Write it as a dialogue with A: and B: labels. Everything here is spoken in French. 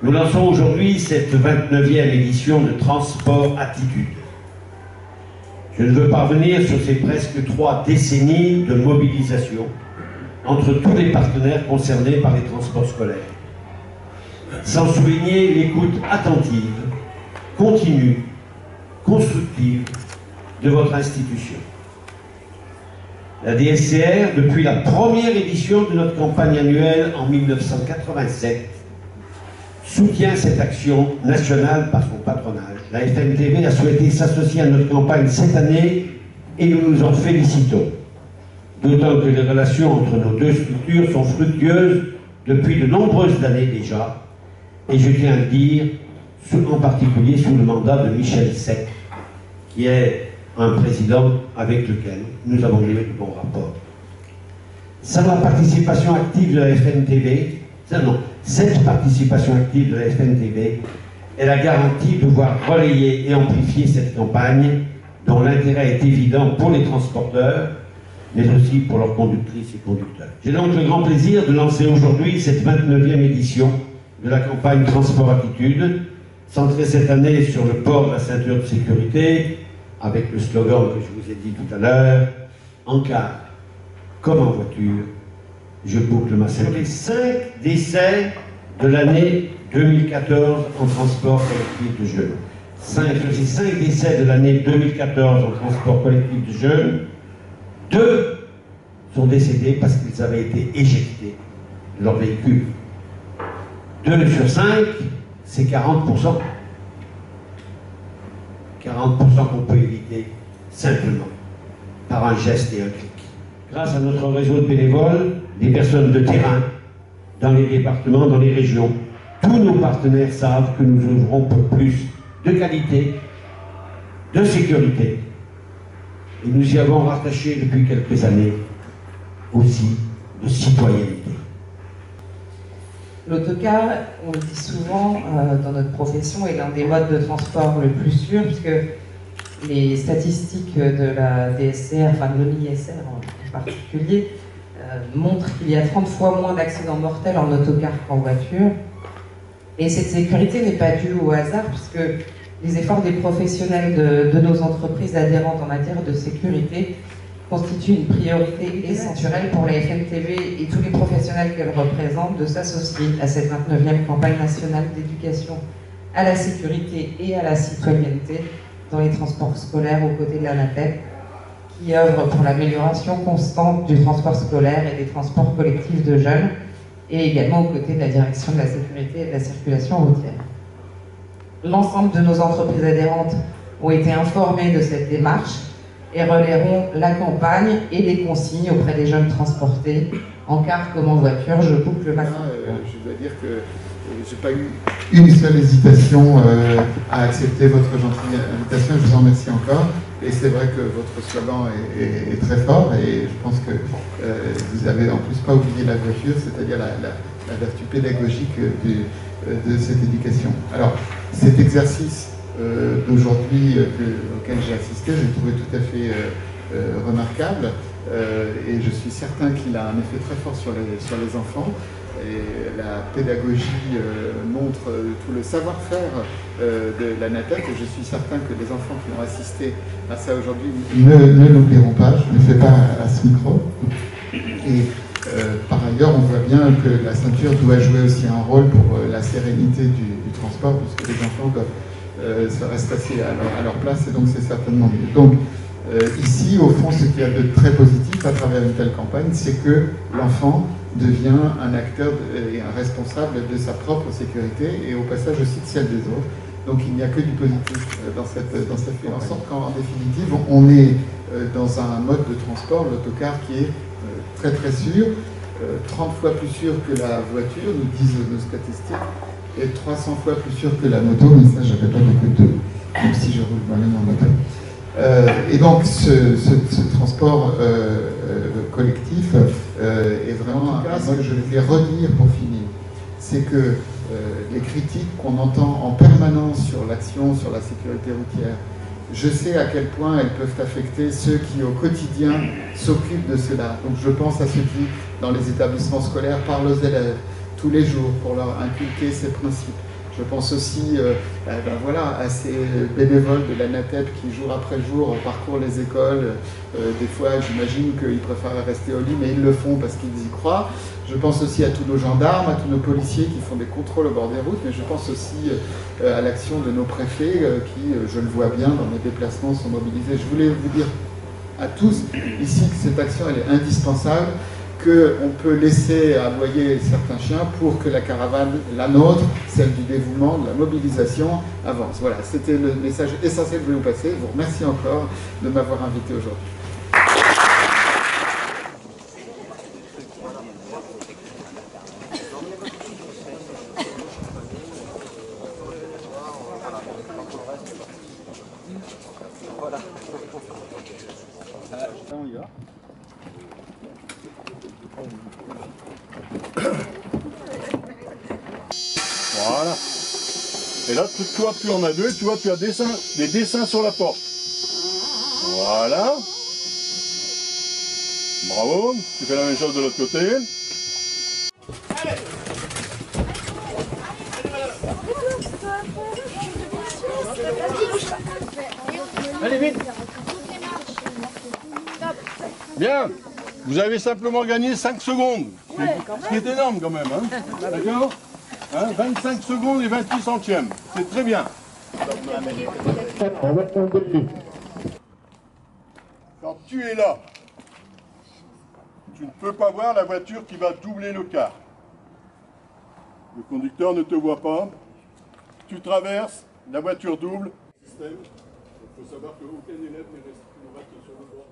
A: Nous lançons aujourd'hui cette 29e édition de Transport Attitude. Je ne veux pas revenir sur ces presque 3 décennies de mobilisation entre tous les partenaires concernés par les transports scolaires, sans souligner l'écoute attentive, continue, constructive de votre institution. La DSCR, depuis la première édition de notre campagne annuelle en 1987, soutient cette action nationale par son patronage. La FNTV a souhaité s'associer à notre campagne cette année et nous nous en félicitons. D'autant que les relations entre nos deux structures sont fructueuses depuis de nombreuses années déjà, et je tiens à le dire, en particulier sous le mandat de Michel Sec, qui est un président avec lequel nous avons eu de bons rapports. Sans la participation active de la FNTV, cette participation active de la FNTV est la garantie de pouvoir relayer et amplifier cette campagne dont l'intérêt est évident pour les transporteurs, mais aussi pour leurs conductrices et conducteurs. J'ai donc le grand plaisir de lancer aujourd'hui cette 29e édition de la campagne Transport Attitude, centrée cette année sur le port de la ceinture de sécurité, avec le slogan que je vous ai dit tout à l'heure, en car comme en voiture, je boucle ma ceinture. Sur les 5 décès de l'année 2014 en transport collectif de jeunes. Sur les 5 décès de l'année 2014 en transport collectif de jeunes, 2 sont décédés parce qu'ils avaient été éjectés de leur véhicule. 2 sur 5, c'est 40%. 40% qu'on peut éviter simplement par un geste et un clic. Grâce à notre réseau de bénévoles, des personnes de terrain, dans les départements, dans les régions, tous nos partenaires savent que nous œuvrons pour plus de qualité, de sécurité. Et nous y avons rattaché depuis quelques années aussi de citoyenneté.
B: L'autocar, on le dit souvent dans notre profession, est l'un des modes de transport le plus sûr, puisque les statistiques de la DSCR, enfin de l'ONISR en particulier, montrent qu'il y a 30 fois moins d'accidents mortels en autocar qu'en voiture. Et cette sécurité n'est pas due au hasard, puisque les efforts des professionnels de nos entreprises adhérentes en matière de sécurité constitue une priorité essentielle pour la FNTV et tous les professionnels qu'elle représente de s'associer à cette 29e campagne nationale d'éducation à la sécurité et à la citoyenneté dans les transports scolaires aux côtés de l'ANATEP, qui œuvre pour l'amélioration constante du transport scolaire et des transports collectifs de jeunes, et également aux côtés de la direction de la sécurité et de la circulation routière. L'ensemble de nos entreprises adhérentes ont été informées de cette démarche et relayeront la campagne et les consignes auprès des jeunes transportés, en car comme en voiture. Je boucle le matin.
C: Je dois dire que je n'ai pas eu une seule hésitation à accepter votre gentille invitation. Je vous en remercie encore. Et c'est vrai que votre slogan est très fort, et je pense que vous avez en plus pas oublié la voiture, c'est-à-dire la vertu pédagogique de cette éducation. Alors, cet exercice d'aujourd'hui auquel j'ai assisté, je l'ai trouvé tout à fait remarquable, et je suis certain qu'il a un effet très fort sur les enfants. Et la pédagogie montre tout le savoir-faire de l'ANATEP, et je suis certain que les enfants qui ont assisté à ça aujourd'hui ne l'oublieront pas. Je ne le fais pas à ce micro. Et par ailleurs, on voit bien que la ceinture doit jouer aussi un rôle pour la sérénité du transport, puisque les enfants doivent se rester assis à leur place, et donc c'est certainement mieux. Donc ici, au fond, ce qu'il y a de très positif à travers une telle campagne, c'est que l'enfant devient un acteur et un responsable de sa propre sécurité, et au passage aussi de celle des autres. Donc il n'y a que du positif dans cette campagne. En sorte qu'en définitive, on est dans un mode de transport, l'autocar, qui est très très sûr, 30 fois plus sûr que la voiture, nous disent nos statistiques, et 300 fois plus sûr que la moto, mais ça j'avais pas beaucoup de... même si je roule moi-même en moto. Et donc ce transport collectif est vraiment un cas, ce que je vais redire pour finir, c'est que les critiques qu'on entend en permanence sur l'action, sur la sécurité routière, je sais à quel point elles peuvent affecter ceux qui au quotidien s'occupent de cela. Donc je pense à ceux qui, dans les établissements scolaires, parlent aux élèves, tous les jours pour leur inculquer ces principes. Je pense aussi à ces bénévoles de l'ANATEP qui, jour après jour, parcourent les écoles. Des fois, j'imagine qu'ils préfèrent rester au lit, mais ils le font parce qu'ils y croient. Je pense aussi à tous nos gendarmes, à tous nos policiers qui font des contrôles au bord des routes, mais je pense aussi à l'action de nos préfets qui, je le vois bien, dans mes déplacements, sont mobilisés. Je voulais vous dire à tous ici que cette action, elle est indispensable, qu'on peut laisser aboyer certains chiens pour que la caravane, la nôtre, celle du dévouement, de la mobilisation, avance. Voilà, c'était le message essentiel que je voulais vous passer. Je vous remercie encore de m'avoir invité aujourd'hui.
D: Voilà. On y va.
E: Voilà. Et là, toi, tu en as deux, tu vois, tu as des dessins sur la porte. Voilà. Bravo. Tu fais la même chose de l'autre côté. Allez, vite. Bien. Vous avez simplement gagné 5 secondes. Ce qui est énorme quand même. Hein. D'accord, 25 secondes et 28 centièmes. C'est très bien. Quand tu es là, tu ne peux pas voir la voiture qui va doubler le quart. Le conducteur ne te voit pas. Tu traverses, la voiture double. Il faut savoir qu'aucun élève ne reste sur le bord.